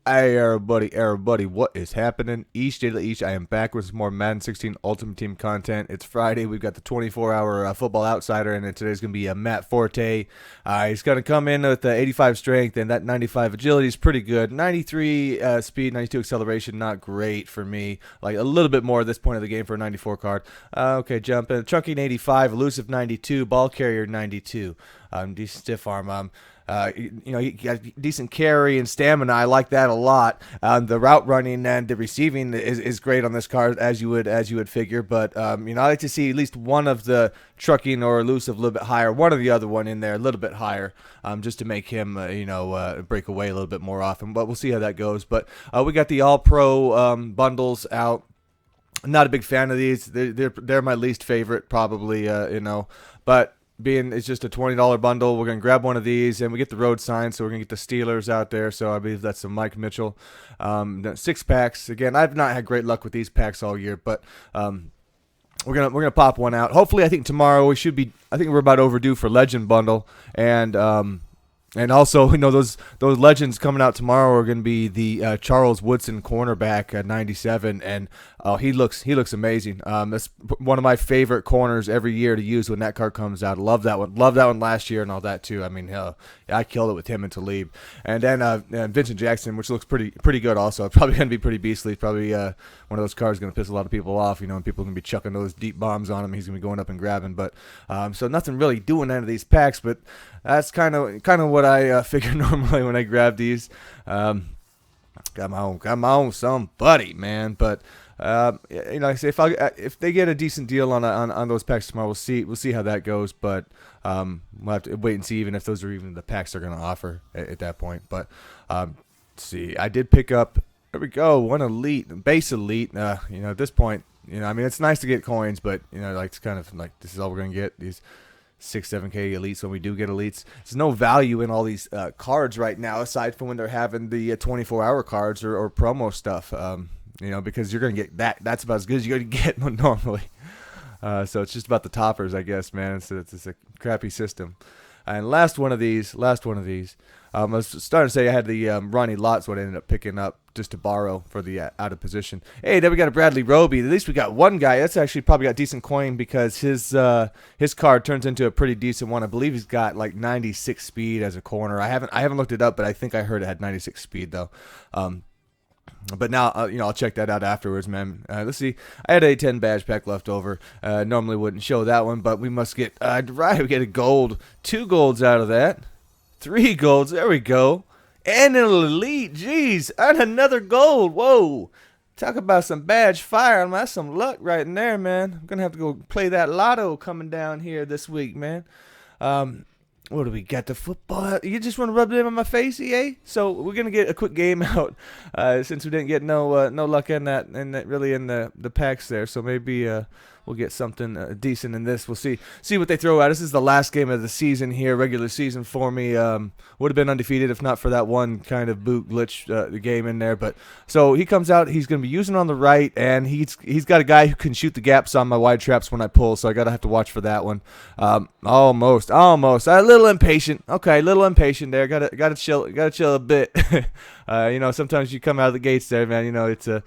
Hey everybody, what is happening? Dela. I am back with some more Madden 16 Ultimate Team content. It's Friday. We've got the 24-hour football outsider, and today's going to be Matt Forte. He's going to come in with 85 strength, and that 95 agility is pretty good. 93 speed, 92 acceleration, not great for me. Like a little bit more at this point of the game for a 94 card. Okay, jump in. Chunking 85, elusive 92, ball carrier 92. Decent stiff arm. He got decent carry and stamina. I like that a lot. The route running and the receiving is great on this card, as you would figure. But I like to see at least one of the trucking or elusive a little bit higher, one or the other one in there a little bit higher, just to make him break away a little bit more often. But we'll see how that goes. But we got the All Pro bundles out. Not a big fan of these. They're my least favorite, probably. But being it's just a $20 bundle, we're going to grab one of these, and we get the road signs, so we're going to get the Steelers out there. So I believe that's some Mike Mitchell. 6 packs. Again, I've not had great luck with these packs all year, but we're gonna pop one out. Hopefully, I think tomorrow I think we're about overdue for Legend bundle, and also, those legends coming out tomorrow are going to be the Charles Woodson cornerback at 97, and he looks amazing. That's one of my favorite corners every year to use when that card comes out. Love that one. Love that one last year and all that too. I mean, I killed it with him and Talib, and then Vincent Jackson, which looks pretty good also. Probably going to be pretty beastly. Probably one of those cards going to piss a lot of people off. And people are going to be chucking those deep bombs on him. He's going to be going up and grabbing, but so nothing really doing any of these packs, but that's kind of what I figure normally when I grab these. Come on, somebody, man. But like I say, if they get a decent deal on those packs tomorrow, we'll see how that goes. But we'll have to wait and see even if those are even the packs they're going to offer at that point. But let's see, I did pick up. There we go, one elite, base elite. At this point, it's nice to get coins, but it's kind of like this is all we're going to get. These 6-7K elites when we do get elites. There's no value in all these cards right now, aside from when they're having the 24-hour cards or promo stuff. Because you're going to get that. That's about as good as you're going to get normally. So it's just about the toppers, I guess, man. It's a crappy system. And last one of these. I was starting to say I had the Ronnie Lott's what I ended up picking up just to borrow for the out of position. Hey, then we got a Bradley Roby. At least we got one guy. That's actually probably got decent coin because his card turns into a pretty decent one. I believe he's got like 96 speed as a corner. I haven't looked it up, but I think I heard it had 96 speed though. But now, I'll check that out afterwards, man. Let's see. I had a 10 badge pack left over. Normally wouldn't show that one, but we must get right. We get a gold, 2 golds out of that, 3 golds. There we go, and an elite. Jeez, and another gold. Whoa, talk about some badge fire. That's some luck right in there, man. I'm gonna have to go play that lotto coming down here this week, man. What do we got? The football. You just want to rub it in on my face, EA? So we're gonna get a quick game out since we didn't get no luck in that really in the packs there. So maybe we'll get something decent in this. We'll see what they throw out. This is the last game of the season here, regular season for me. Would have been undefeated if not for that one kind of boot glitch the game in there. But so he comes out. He's going to be using on the right, and he's got a guy who can shoot the gaps on my wide traps when I pull. So I gotta have to watch for that one. Almost. A little impatient. Okay, a little impatient there. Gotta chill a bit. Sometimes you come out of the gates there, man. It's a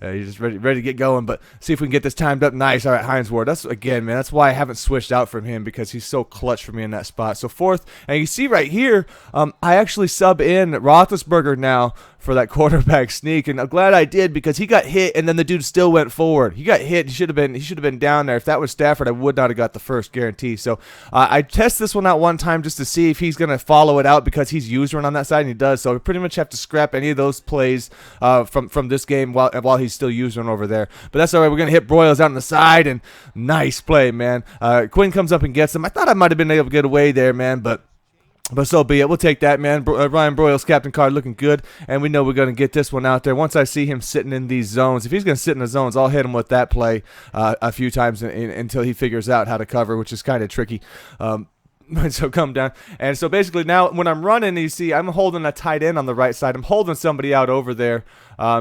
you're just ready to get going, but see if we can get this timed up nice. All right, Hines Ward. That's why I haven't switched out from him because he's so clutch for me in that spot. So 4th, and you see right here, I actually sub in Roethlisberger now for that quarterback sneak, and I'm glad I did because he got hit, and then the dude still went forward. He got hit. He should have been down there. If that was Stafford, I would not have got the first guarantee. So I test this one out one time just to see if he's gonna follow it out because he's used one on that side, and he does. So I pretty much have to scrap any of those plays from this game while he's still using one over there. But that's all right. We're gonna hit Broyles out on the side, and nice play, man. Quinn comes up and gets him. I thought I might have been able to get away there, man, but so be it. We'll take that, man. Ryan Broyles, captain card, looking good. And we know we're going to get this one out there. Once I see him sitting in these zones, if he's going to sit in the zones, I'll hit him with that play a few times until he figures out how to cover, which is kind of tricky. So come down. And so basically now when I'm running, you see I'm holding a tight end on the right side. I'm holding somebody out over there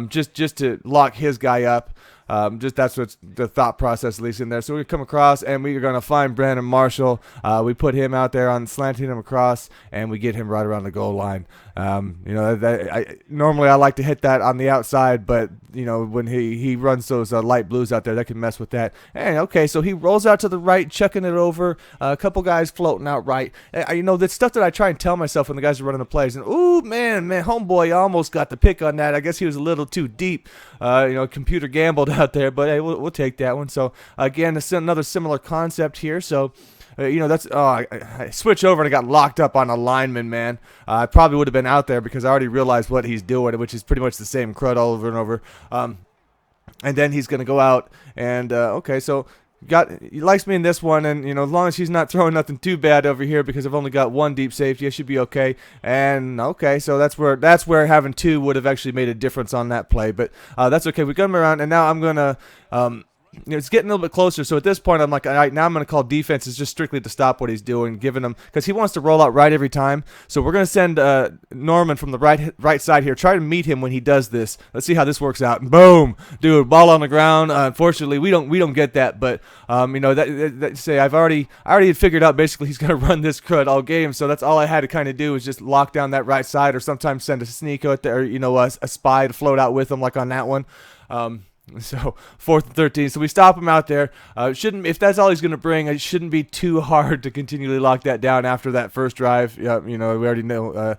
just to lock his guy up. Just that's what's the thought process, at least in there. So we come across, and we are going to find Brandon Marshall. We put him out there on slanting him across, and we get him right around the goal line. Normally I like to hit that on the outside, but when he runs those light blues out there, that can mess with that. And okay, so he rolls out to the right, chucking it over. A couple guys floating out right. That's stuff that I try and tell myself when the guys are running the plays. And ooh, man, homeboy almost got the pick on that. I guess he was a little too deep. Computer gambled out there, but hey, we'll take that one. So again, another similar concept here. So. I switch over and I got locked up on a lineman, man. I probably would have been out there because I already realized what he's doing, which is pretty much the same crud all over and over. And then he's going to go out and, so he likes me in this one, and as long as he's not throwing nothing too bad over here because I've only got one deep safety, I should be okay. And okay, so that's where having two would have actually made a difference on that play, but that's okay. We got him around, and now I'm going to it's getting a little bit closer, so at this point I'm like, all right, now I'm going to call defenses just strictly to stop what he's doing, giving him, because he wants to roll out right every time. So we're going to send Norman from the right side here, try to meet him when he does this. Let's see how this works out. Boom, dude, ball on the ground. Unfortunately, we don't get that, but I already had figured out basically he's going to run this crud all game, so that's all I had to kind of do is just lock down that right side, or sometimes send a sneak out there, a spy to float out with him, like on that one. So 4th and 13. So we stop him out there. If that's all he's going to bring, it shouldn't be too hard to continually lock that down after that first drive. Yeah, we already know.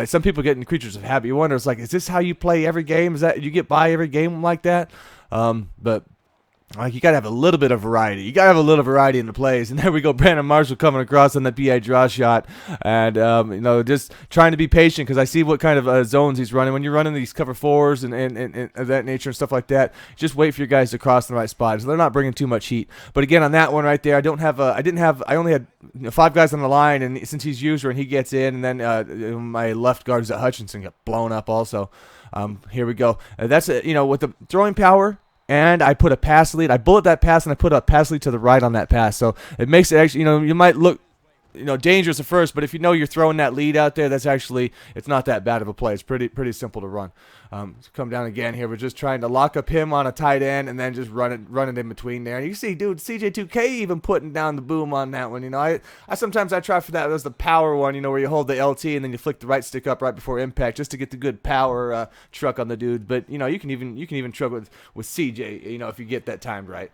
Some people get in creatures of habit. You wonder, it's like, is this how you play every game? Is that you get by every game like that? But you got to have a little bit of variety. You got to have a little variety in the plays. And there we go, Brandon Marshall coming across on that BI draw shot. And, just trying to be patient because I see what kind of zones he's running. When you're running these cover fours and of that nature and stuff like that, just wait for your guys to cross in the right spot. So they're not bringing too much heat. But again, on that one right there, I only had 5 guys on the line. And since he's user and he gets in, and then my left guard is at Hutchinson got blown up also. Here we go. That's with the throwing power. And I put a pass lead. I bullet that pass, and I put a pass lead to the right on that pass. So it makes it actually, you might look, dangerous at first, but if you're throwing that lead out there, it's not that bad of a play. It's pretty simple to run. Come down again here. We're just trying to lock up him on a tight end and then just run it in between there. And you see, dude, CJ2K even putting down the boom on that one. I sometimes try for that. That's the power one, where you hold the LT and then you flick the right stick up right before impact just to get the good power truck on the dude. But you can even truck with CJ, if you get that timed right.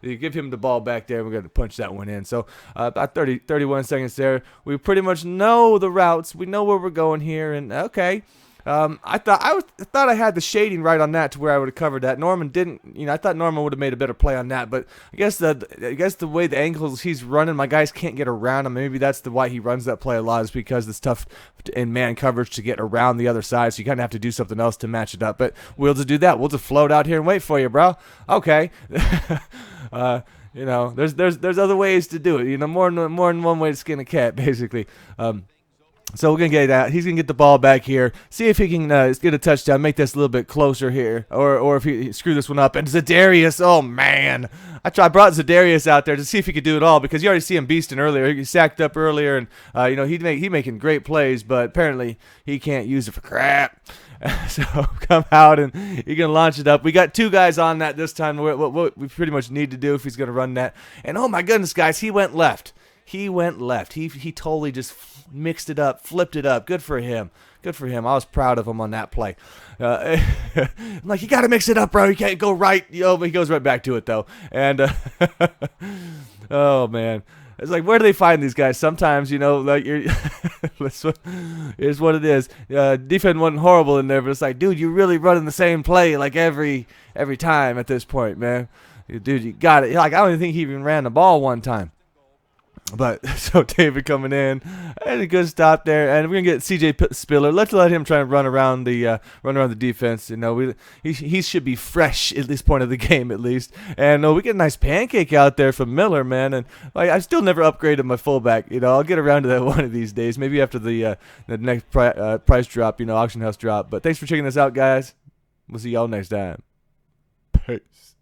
You give him the ball back there. We're going to punch that one in. So about 31 seconds there. We pretty much know the routes. We know where we're going here. And okay. I thought I had the shading right on that to where I would have covered that. Norman didn't. I thought Norman would have made a better play on that, but I guess the way the angles he's running, my guys can't get around him. Maybe that's why he runs that play a lot, is because it's tough in man coverage to get around the other side. So you kind of have to do something else to match it up. But we'll just do that. We'll just float out here and wait for you, bro. Okay. There's other ways to do it. More than one way to skin a cat, basically. So we're going to get that. He's going to get the ball back here. See if he can get a touchdown, make this a little bit closer here. Or if he screw this one up. And Zadarius, oh, man. I brought Zadarius out there to see if he could do it all, because you already see him beasting earlier. He sacked up earlier, and he making great plays, but apparently he can't use it for crap. So come out and you're going to launch it up. We got 2 guys on that this time. What we pretty much need to do if he's going to run that. And oh, my goodness, guys, he went left. He totally just mixed it up, flipped it up. Good for him. I was proud of him on that play. I'm like, you got to mix it up, bro. You can't go right. But he goes right back to it, though. And, oh, man. It's like, where do they find these guys? Sometimes, like here's what it is. Defense wasn't horrible in there, but it's like, dude, you're really running the same play like every time at this point, man. Dude, you got it. Like, I don't even think he even ran the ball one time. But so David coming in, and a good stop there, and we're gonna get CJ Spiller. Let's let him try and run around the defense. He should be fresh at this point of the game at least. And we get a nice pancake out there from Miller, man. And I've still never upgraded my fullback. I'll get around to that one of these days, maybe after the next price drop, auction house drop. But thanks for checking this out, guys. We'll see y'all next time. Peace.